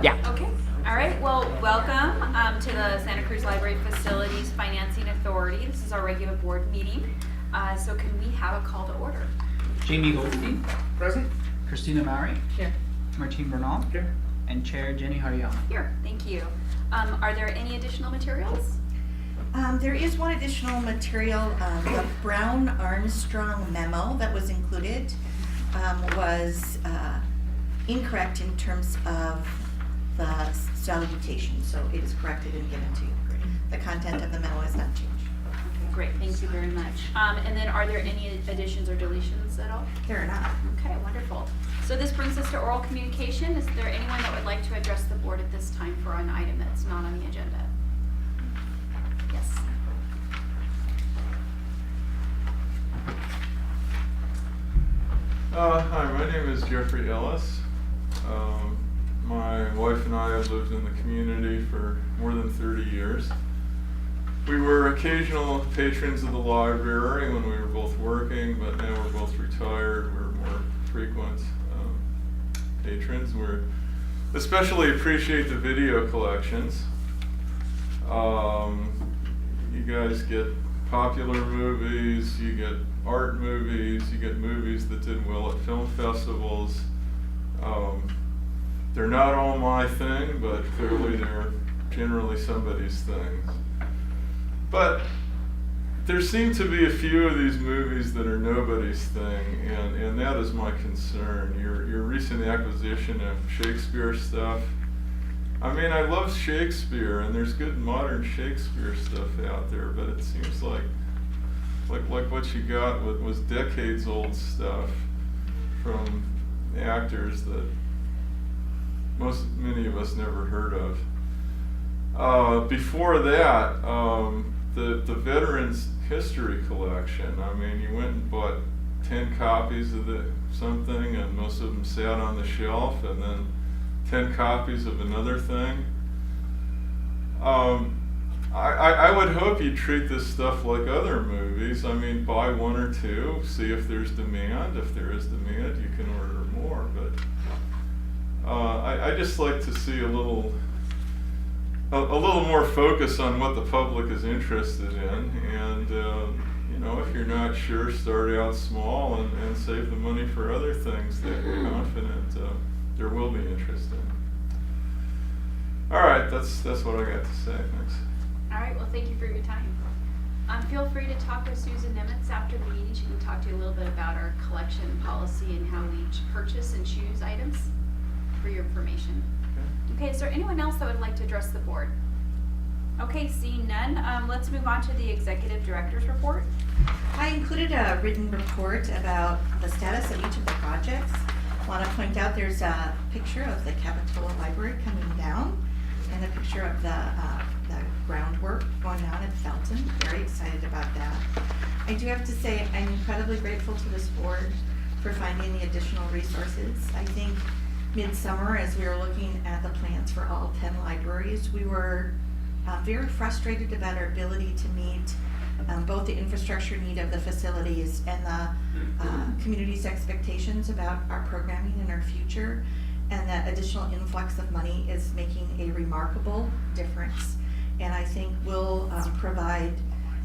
Yeah. Okay. All right. Well, welcome to the Santa Cruz Library Facilities Financing Authority. This is our regular board meeting. So can we have a call to order? Jamie Goldstein, Present. Christina Maury, Here. Martine Bernal, Here. and Chair Jenny Hariyama. Here. Thank you. Are there any additional materials? There is one additional material. The Brown Armstrong memo that was included was incorrect in terms of the salutation, so it is corrected and given to you. The content of the memo has not changed. Okay, great. Thank you very much. And then are there any additions or deletions at all? There are not. Okay, wonderful. So this brings us to oral communication. Is there anyone that would like to address the board at this time for an item that's not on the agenda? Yes. Hi, my name is Jeffrey Ellis. My wife and I have lived in the community for more than 30 years. We were occasional patrons of the library when we were both working, but now we're both retired. We're more frequent patrons. We especially appreciate the video collections. You guys get popular movies, you get art movies, you get movies that did well at film festivals. They're not all my thing, but clearly they're generally somebody's things. But there seem to be a few of these movies that are nobody's thing, and that is my concern. Your recent acquisition of Shakespeare stuff. I mean, I love Shakespeare, and there's good modern Shakespeare stuff out there, but it seems like what you got was decades old stuff from actors that many of us never heard of. Before that, the Veterans History Collection. I mean, you went and bought 10 copies of something, and most of them sat on the shelf, and then 10 copies of another thing. I would hope you treat this stuff like other movies. I mean, buy one or two, see if there's demand. If there is demand, you can order more. But I just like to see a little more focus on what the public is interested in. And you know, if you're not sure, start out small and save the money for other things that you're confident there will be interest in. All right, that's what I got to say. Thanks. All right, well, thank you for your time. Feel free to talk with Susan Nemitz after the meeting. She can talk to you a little bit about our collection policy and how we purchase and choose items for your information. Okay, is there anyone else that would like to address the board? Okay, seeing none, let's move on to the executive director's report. I included a written report about the status of each of the projects. I want to point out there's a picture of the Capitola Library coming down and a picture of the groundwork going on in Felton. Very excited about that. I do have to say I'm incredibly grateful to this board for finding the additional resources. I think midsummer, as we were looking at the plans for all 10 libraries, we were very frustrated about our ability to meet both the infrastructure need of the facilities and the community's expectations about our programming and our future. And that additional influx of money is making a remarkable difference. And I think will provide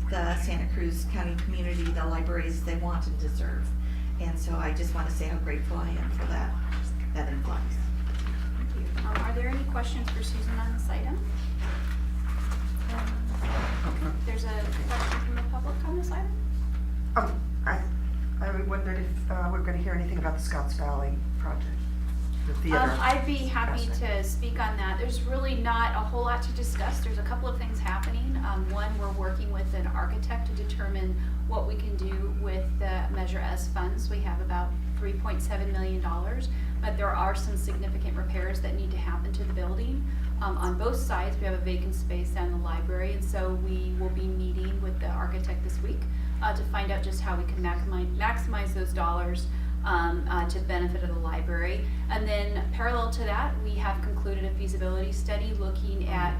the Santa Cruz County community the libraries they want and deserve. And so I just want to say how grateful I am for that influx. Thank you. Are there any questions for Susan on this item? There's a question from the public on this item? I wondered if we're going to hear anything about the Scotts Valley project, the theater. I'd be happy to speak on that. There's really not a whole lot to discuss. There's a couple of things happening. One, we're working with an architect to determine what we can do with the Measure S funds. We have about $3.7 million, but there are some significant repairs that need to happen to the building. On both sides, we have a vacant space down the library, and so we will be meeting with the architect this week to find out just how we can maximize those dollars to benefit of the library. And then parallel to that, we have concluded a feasibility study looking at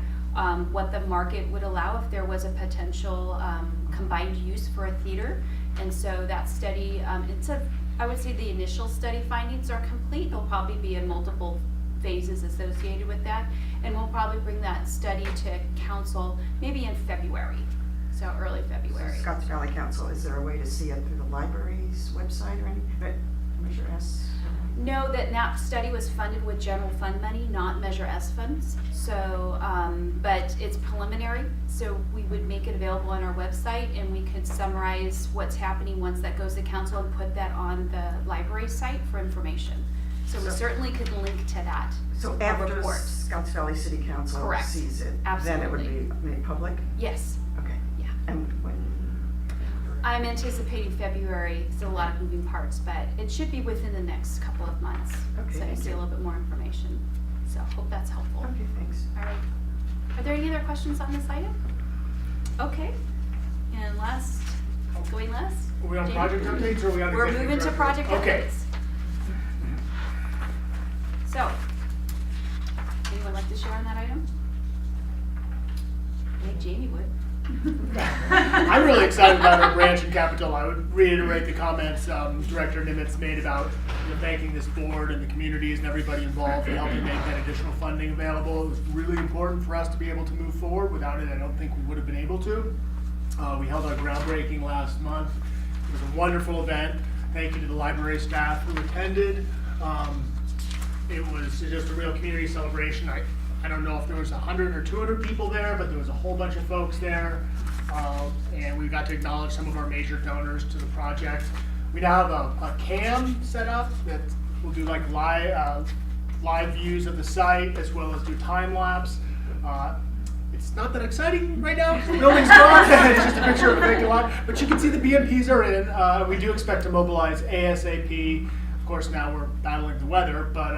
what the market would allow if there was a potential combined use for a theater. And so that study, I would say the initial study findings are complete. There'll probably be a multiple phases associated with that. And we'll probably bring that study to council maybe in February, so early February. Scotts Valley Council, is there a way to see it through the library's website or anything? Measure S? Know that study was funded with general fund money, not Measure S funds. So, but it's preliminary, so we would make it available on our website and we could summarize what's happening once that goes to council and put that on the library site for information. So we certainly could link to that. So a after report. Scotts Valley City Council Correct. sees it, then it would be made public? Yes, Okay. yeah. And when? I'm anticipating February. It's a lot of moving parts, but it should be within the next couple of months. Okay, So you thank see a you. little bit more information. So hope that's helpful. Okay, thanks. All right. Are there any other questions on this item? Okay. And last, going last? Are we on Jamie? project updates or are we on We're executive moving to director? project Okay. updates. So, anyone like to share on that item? I think Jamie would. I'm really excited about our branch in Capitol. I would reiterate the comments Director Nimitz made about thanking this board and the communities and everybody involved in helping make that additional funding available. It was really important for us to be able to move forward. Without it, I don't think we would have been able to. We held our groundbreaking last month. It was a wonderful event. Thank you to the library staff who attended. It was just a real community celebration. I don't know if there was 100 or 200 people there, but there was a whole bunch of folks there. And we got to acknowledge some of our major donors to the project. We now have a cam set up that will do like live views of the site as well as do time lapse. It's not that exciting right now. The building's gone. It's just a picture of a vacant lot. But you can see the BMPs are in. We do expect to mobilize ASAP. Of course, now we're battling the weather, but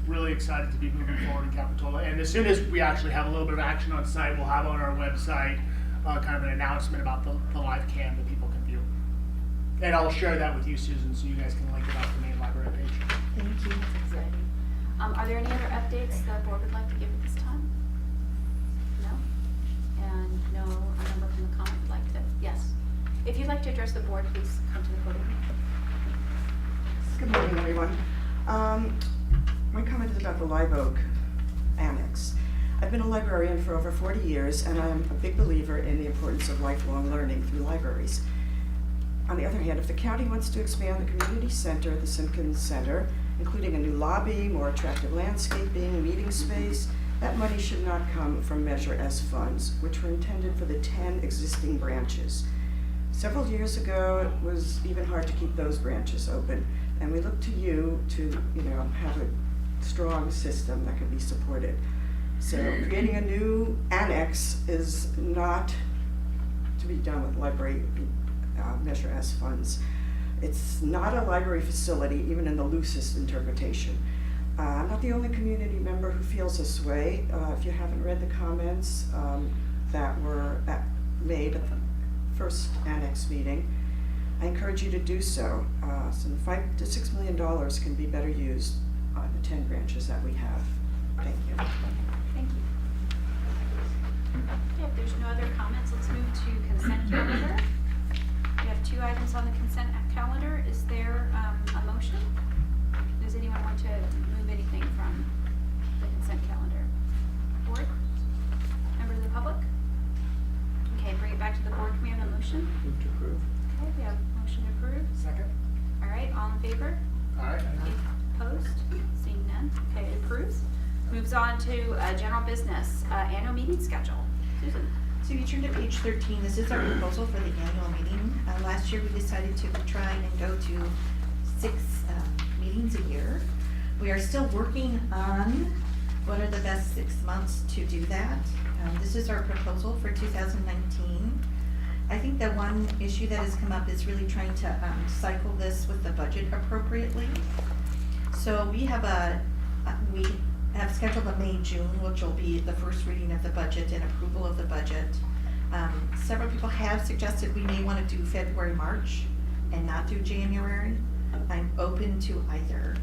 really excited to be moving forward in Capitola. And as soon as we actually have a little bit of action on site, we'll have on our website kind of an announcement about the live cam that people can view. And I'll share that with you, Susan, so you guys can link it up to the main library page. Thank you. Exciting. Are there any other updates the board would like to give at this time? No? And no member from the comment would like to? Yes. If you'd like to address the board, please come to the podium. Good morning, everyone. My comment is about the Live Oak Annex. I've been a librarian for over 40 years, and I'm a big believer in the importance of lifelong learning through libraries. On the other hand, if the county wants to expand the community center at the Simpkins Center, including a new lobby, more attractive landscaping, meeting space, that money should not come from Measure S funds, which were intended for the 10 existing branches. Several years ago, it was even hard to keep those branches open, and we look to you to, have a strong system that can be supported. So creating a new annex is not to be done with library Measure S funds. It's not a library facility, even in the loosest interpretation. I'm not the only community member who feels this way. If you haven't read the comments that were made at the first annex meeting, I encourage you to do so. Some $5 to $6 million can be better used on the 10 branches that we have. Thank you. Thank you. Okay, if there's no other comments, let's move to consent calendar. We have 2 items on the consent calendar. Is there a motion? Does anyone want to move anything from the consent calendar? Board? Members of the public? Okay, bring it back to the board. Can we have a motion? Move to approve. Okay, we have a motion to approve. Second. All right, all in favor? All right. Opposed? Seeing none. Okay, it approves. Moves on to general business, annual meeting schedule. Susan? So you turn to page 13, this is our proposal for the annual meeting. Last year we decided to try and go to 6 meetings a year. We are still working on what are the best 6 months to do that. This is our proposal for 2019. I think the one issue that has come up is really trying to cycle this with the budget appropriately. So we have scheduled a May-June, which will be the first reading of the budget and approval of the budget. Several people have suggested we may want to do February-March and not do January. I'm open to either.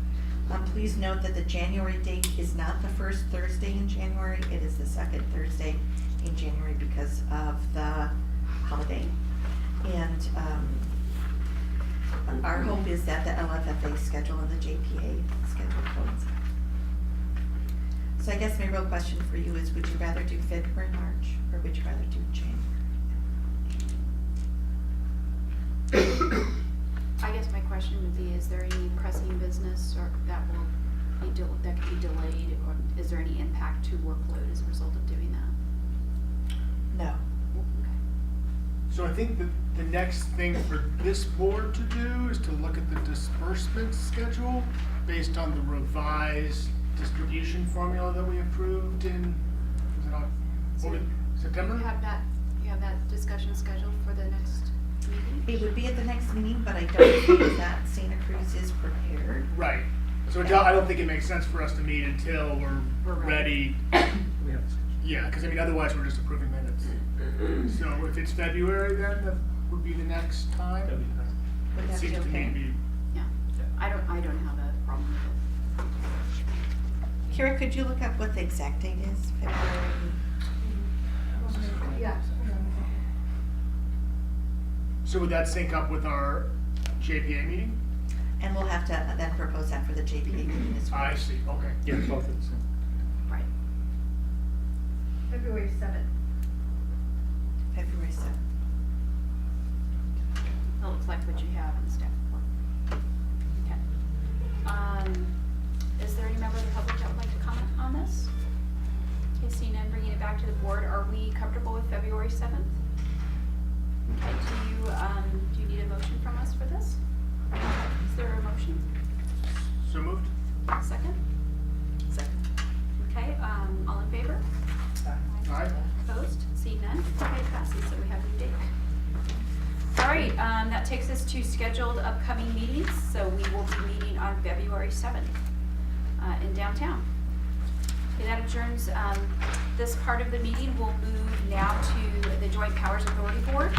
Please note that the January date is not the first Thursday in January, it is the second Thursday in January because of the holiday. And our hope is that the LFFA schedule and the JPA schedule coincide. So I guess my real question for you is, would you rather do February, March, or would you rather do January? I guess my question would be, is there any pressing business or that will be, that could be delayed, or is there any impact to workload as a result of doing that? No. Okay. So I think that the next thing for this board to do is to look at the disbursement schedule based on the revised distribution formula that we approved in, was it September? You have that discussion scheduled for the next meeting? It would be at the next meeting, but I don't think that Santa Cruz is prepared. Right. So I don't think it makes sense for us to meet until we're ready. Yeah, because I mean, otherwise we're just approving minutes. So if it's February, then that would be the next time. Would It that be seems to me to okay? be. Yeah, I don't have a problem with it. Kira, could you look up what the exact date is? February? Yeah. So would that sync up with our JPA meeting? And we'll have to then propose that for the JPA meeting as well. I see, okay. Yeah, both of them. Right. February 7th. February 7th. That looks like what you have in the staff report. Okay. Is there any member of the public that would like to comment on this? Okay, seeing none, bringing it back to the board, are we comfortable with February 7th? Okay, do you need a motion from us for this? Is there a motion? So moved? Second? Second. Okay, all in favor? Aye. Opposed? Seeing none? Okay, passes, so we have a date. All right, that takes us to scheduled upcoming meetings. So we will be meeting on February 7th in downtown. Okay, that adjourns this part of the meeting. We'll move now to the Joint Powers Authority Board.